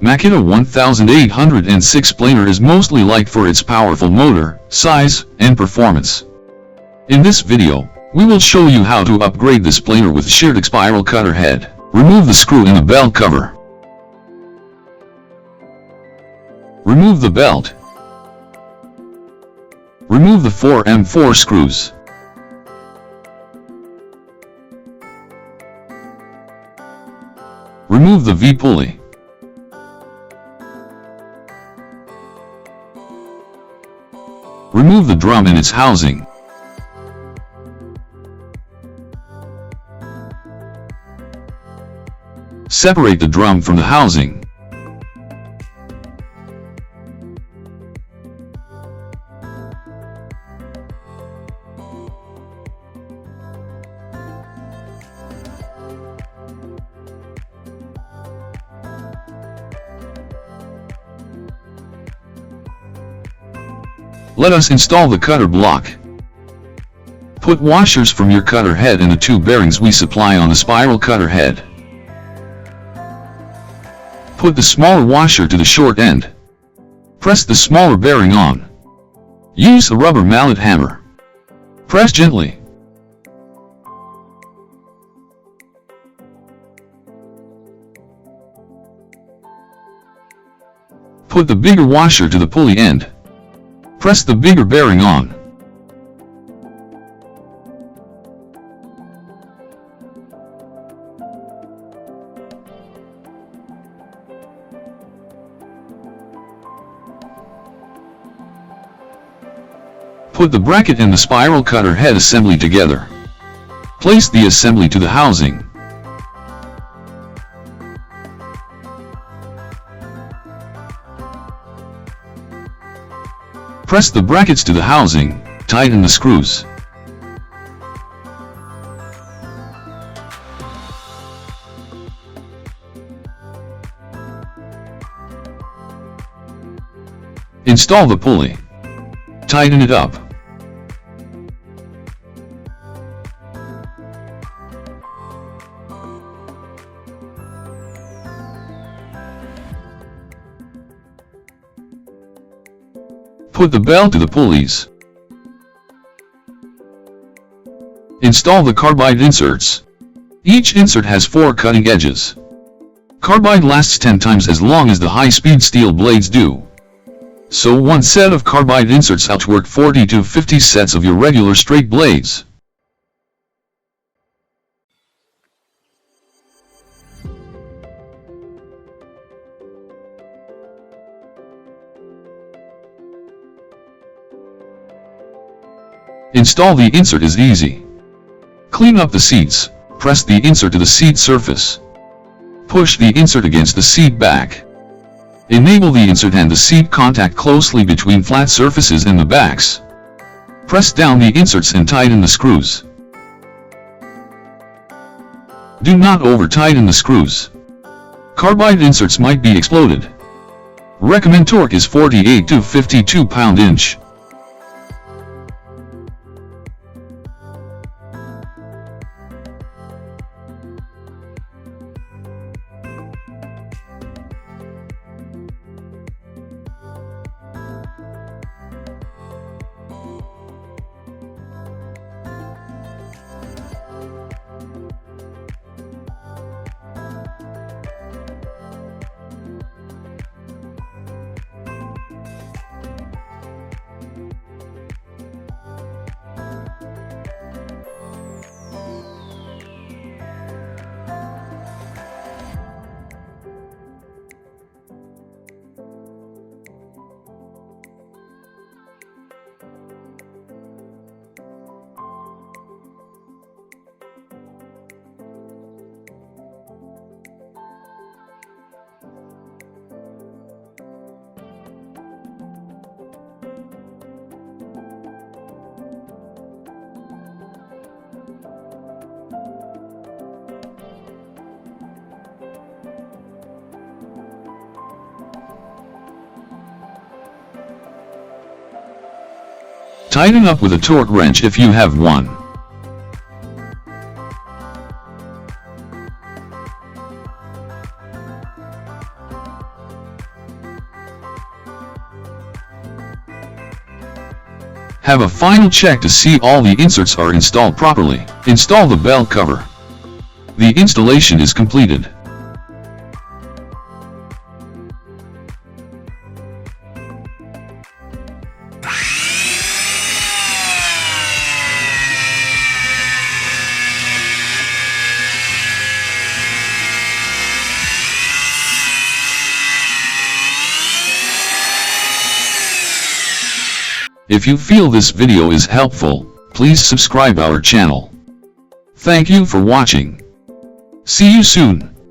Makita 1806 planer is mostly liked for its powerful motor, size, and performance. In this video, we will show you how to upgrade this planer with Sheartak spiral cutter head. Remove the screw in the belt cover. Remove the belt. Remove the 4M4 screws. Remove the V-pulley. Remove the drum and its housing. Separate the drum from the housing. Let us install the cutter block. Put washers from your cutter head in the two bearings we supply on the spiral cutter head. Put the smaller washer to the short end. Press the smaller bearing on. Use a rubber mallet hammer. Press gently. Put the bigger washer to the pulley end. Press the bigger bearing on. Put the bracket and the spiral cutter head assembly together. Place the assembly to the housing. Press the brackets to the housing, tighten the screws. Install the pulley. Tighten it up. Put the belt to the pulleys. Install the carbide inserts. Each insert has 4 cutting edges. Carbide lasts 10 times as long as the high-speed steel blades do. So one set of carbide inserts outwork 40 to 50 sets of your regular straight blades. Install the insert is easy. Clean up the seats, press the insert to the seat surface. Push the insert against the seat back. Enable the insert and the seat contact closely between flat surfaces in the backs. Press down the inserts and tighten the screws. Do not over-tighten the screws. Carbide inserts might be exploded. Recommend torque is 48 to 52 pound-inch. Tighten up with a torque wrench if you have one. Have a final check to see all the inserts are installed properly. Install the belt cover. The installation is completed. If you feel this video is helpful, please subscribe our channel. Thank you for watching. See you soon.